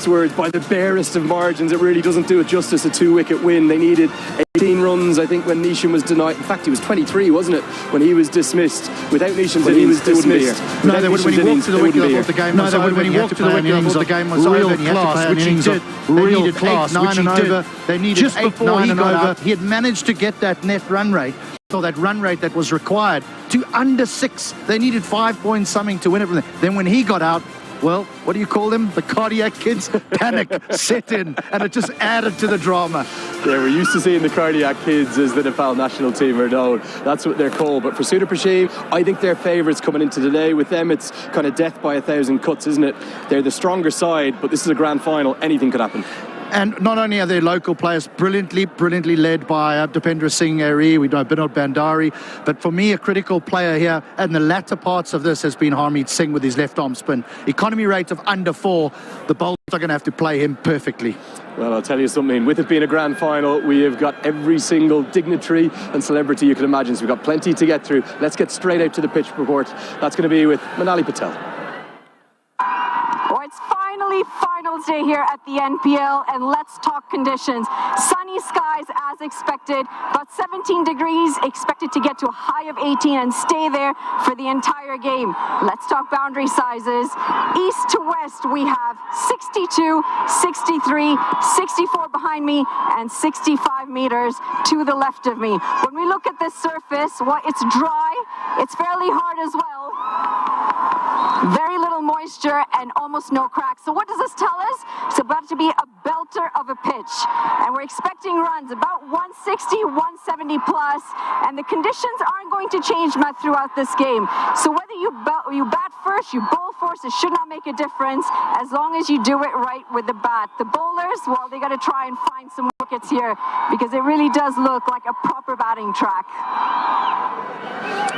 afterwards by the barest of margins. It really doesn't do it justice, a 2-wicket win. They needed 18 runs, I think, when Neesham was denied. In fact, he was 23, wasn't it, when he was dismissed? Without Neesham's innings, he was dismissed. No, when he walked to the wicket, I thought the game was over. When he walked to the wicket, I thought the game was over. Real class, which he did. Real class, which he did. They needed just 8, 9 and over. He had managed to get that net run rate, or that run rate that was required, to under 6. They needed 5 points something to win it. Then when he got out, well, what do you call them? The cardiac kids? Panic set in, and it just added to the drama. Yeah, we're used to seeing the cardiac kids as the Nepal national team are known. That's what they're called. But for Sudar Prashim, I think they're favourites coming into today. With them, it's kind of death by 1,000 cuts, isn't it? They're the stronger side, but this is a grand final. Anything could happen. And not only are their local players brilliantly led by Dipendra Singh Airi, we know Binod Bandari, but for me, a critical player here in the latter parts of this has been Harmeet Singh with his left arm spin. Economy rate of under 4. The bowlers are going to have to play him perfectly. Well, I'll tell you something. With it being a grand final, we have got every single dignitary and celebrity you can imagine. So we've got plenty to get through. Let's get straight out to the pitch report. That's going to be with Manali Patel. Oh, it's finally finals day here at the NPL, and let's talk conditions. Sunny skies as expected, about 17 degrees, expected to get to a high of 18 and stay there for the entire game. Let's talk boundary sizes. East to west, we have 62, 63, 64 behind me, and 65 meters to the left of me. When we look at this surface, well, it's dry, it's fairly hard as well. Very little moisture and almost no cracks. So what does this tell us? It's about to be a belter of a pitch. And we're expecting runs about 160, 170 plus. And the conditions aren't going to change much throughout this game. So whether you bat first, you bowl first, it should not make a difference as long as you do it right with the bat. The bowlers, well, they got to try and find some wickets here because it really does look like a proper batting track.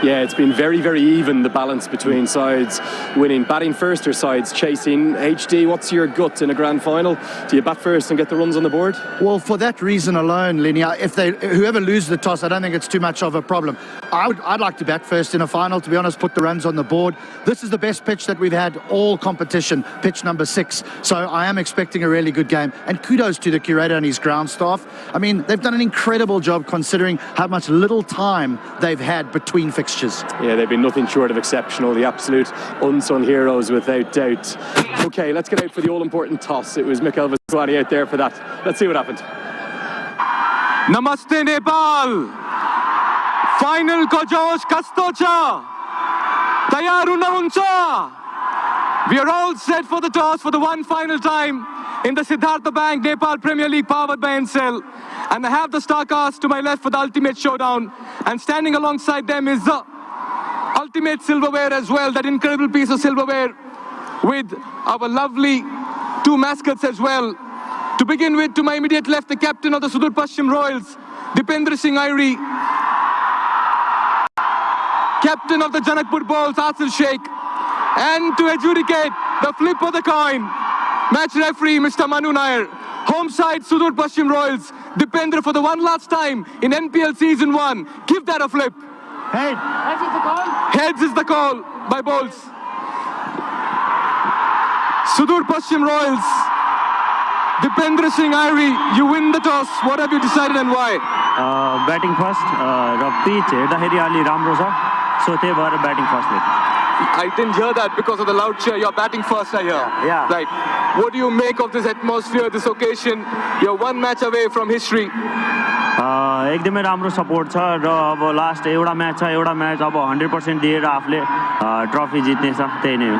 Yeah, it's been very, very even, the balance between sides winning. Batting first or sides chasing. HD, what's your gut in a grand final? Do you bat first and get the runs on the board? Well, for that reason alone, Lenny, whoever loses the toss, I don't think it's too much of a problem. I'd like to bat first in a final, to be honest, put the runs on the board. This is the best pitch that we've had all competition, pitch number 6. So I am expecting a really good game. And kudos to the curator and his ground staff. I mean, they've done an incredible job considering how much little time they've had between fixtures. Yeah, they've been nothing short of exceptional. The absolute unsung heroes, without doubt. Okay, let's get out for the all-important toss. It was Mikhail Vaswani out there for that. Let's see what happened. Namaste Nepal. Final ko josh kasto cha. Tayar hunनुहुन्छ. We are all set for the toss for the one final time in the Siddhartha Bank Nepal Premier League powered by Ncell. And I have the Starcast to my left for the ultimate showdown. And standing alongside them is the ultimate silverware as well, that incredible piece of silverware with our lovely 2 mascots as well. To begin with, to my immediate left, the captain of the Sudar Prashim Royals, Dipendra Singh Airi. Captain of the Janakpur Bowls, Asil Sheikh. And to adjudicate the flip of the coin, match referee Mr. Manu Nair. Home side Sudar Prashim Royals, Dipendra for the one last time in NPL Season 1. Give that a flip. Head. Heads is the call. Heads is the call by bowls. Sudar Prashim Royals, Dipendra Singh Airi, you win the toss. What have you decided and why? Batting first. र pitch हेर्दाखेरि अलि राम्रो छ, सो त्यही भएर batting first. I didn't hear that because of the loud cheer. You're batting first, I hear. Yeah. Right. What do you make of this atmosphere, this occasion? You're one match away from history. एकदमै राम्रो support छ र अब last एउटा match छ, एउटा match अब 100% दिएर आफूले ट्रफी जित्ने छ, त्यही नै हो.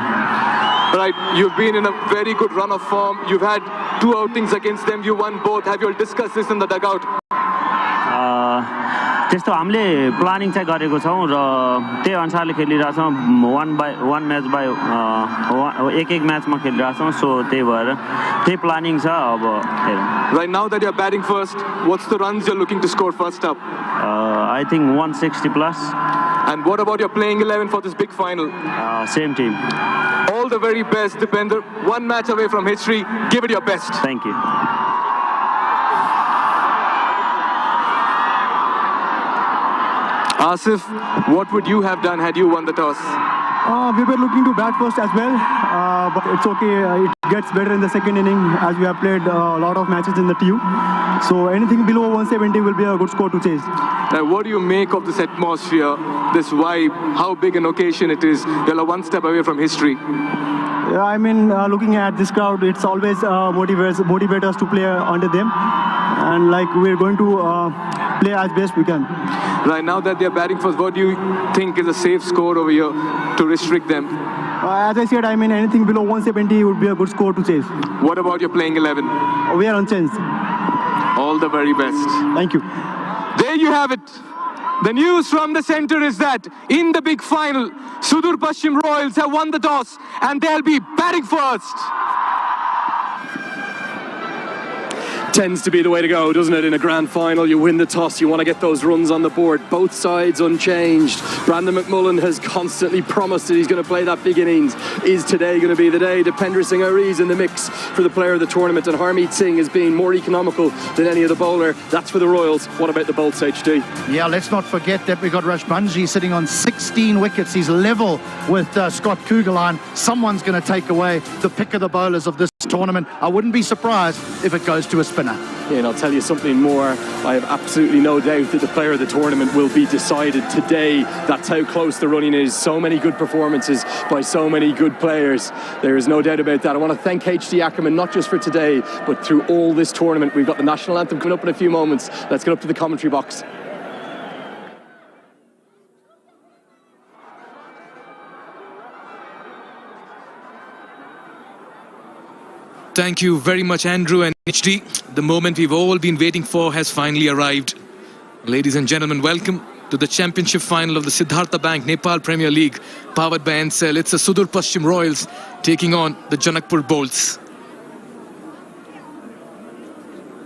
Right, you've been in a very good run of form. You've had 2 outings against them. You won both. Have you all discussed this in the dugout? त्यस्तो हामीले प्लानिङ चाहिँ गरेको छौँ र त्यही अनुसारले खेलिरहेछौँ. one match by एक म्याचमा खेलिरहेछौँ, सो त्यही भएर त्यही प्लानिङ छ. अब हेरौँ. Right, now that you're batting first, what's the runs you're looking to score first up? I think 160 plus. And what about your playing 11 for this big final? Same team. All the very best, Dipendra. One match away from history. Give it your best. Thank you. Asif, what would you have done had you won the toss? We were looking to bat first as well, but it's okay. It gets better in the second inning as we have played a lot of matches in the TU. So anything below 170 will be a good score to chase. Now, what do you make of this atmosphere, this vibe, how big an occasion it is? You're one step away from history. Yeah, I mean, looking at this crowd, it's always motivate us to play under them. And like we're going to play as best we can. Right now that they're batting first, what do you think is a safe score over here to restrict them? As I said, I mean, anything below 170 would be a good score to chase. What about your playing 11? We are unchanged. All the very best. Thank you. There you have it. The news from the center is that in the big final, Sudur Pashchim Royals have won the toss and they'll be batting first. Tends to be the way to go, doesn't it? In a grand final, you win the toss, you want to get those runs on the board. Both sides unchanged. Brandon McMullen has constantly promised that he's going to play that big innings. Is today going to be the day? Dipender Singh Ari's in the mix for the player of the tournament, and Harmeet Singh is being more economical than any of the bowler. That's for the Royals. What about the Bolts, HD? Yeah, let's not forget that we got Rashbanji sitting on 16 wickets. He's level with Scott Kugelheim. Someone's going to take away the pick of the bowlers of this tournament. I wouldn't be surprised if it goes to a spinner. Yeah, and I'll tell you something more. I have absolutely no doubt that the player of the tournament will be decided today. That's how close the running is. So many good performances by so many good players. There is no doubt about that. I want to thank HD Ackerman, not just for today, but through all this tournament. We've got the national anthem coming up in a few moments. Let's get up to the commentary box. Thank you very much, Andrew and HD. The moment we've all been waiting for has finally arrived. Ladies and gentlemen, welcome to the championship final of the Siddhartha Bank Nepal Premier League, powered by Ncell. It's the Sudur Pashchim Royals taking on the Janakpur Bolts.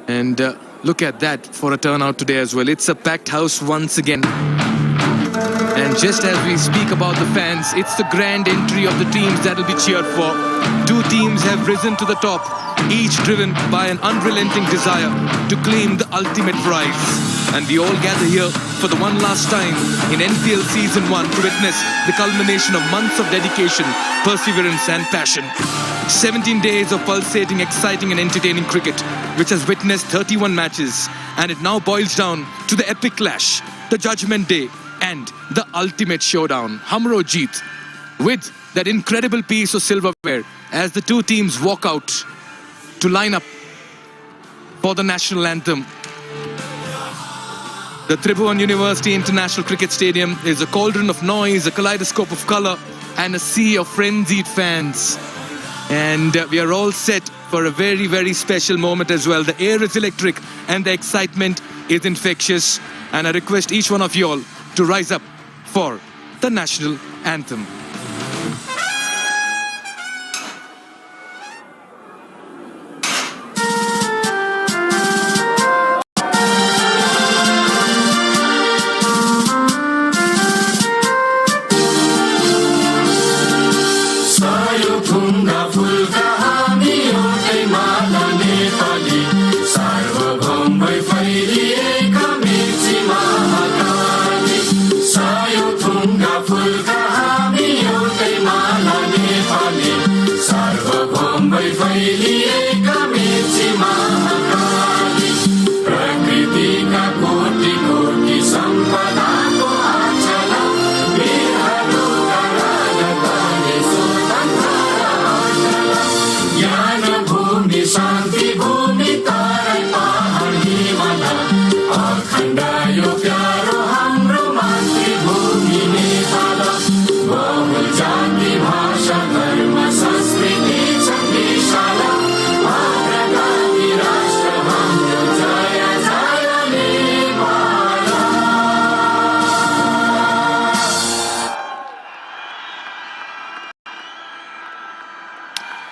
And look at that for a turnout today as well. It's a packed house once again. And just as we speak about the fans, it's the grand entry of the teams that will be cheered for. Two teams have risen to the top, each driven by an unrelenting desire to claim the ultimate prize. And we all gather here for the one last time in NPL Season 1 to witness the culmination of months of dedication, perseverance and passion. 17 days of pulsating, exciting and entertaining cricket, which has witnessed 31 matches. And it now boils down to the epic clash, the Judgment Day, and the ultimate showdown, Hamro Jeet, with that incredible piece of silverware as the two teams walk out to line up for the national anthem. The Tribhuvan University International Cricket Stadium is a cauldron of noise, a kaleidoscope of color, and a sea of frenzied fans. And we are all set for a very, very special moment as well. The air is electric and the excitement is infectious. And I request each one of you all to rise up for the national anthem.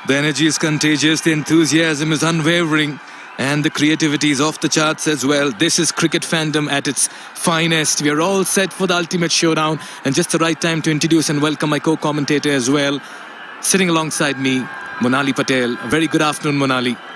The energy is contagious, the enthusiasm is unwavering, and the creativity is off the charts as well. This is cricket fandom at its finest. We are all set for the ultimate showdown, and just the right time to introduce and welcome my co-commentator as well. Sitting alongside me, Monali Patel. A very good afternoon, Monali.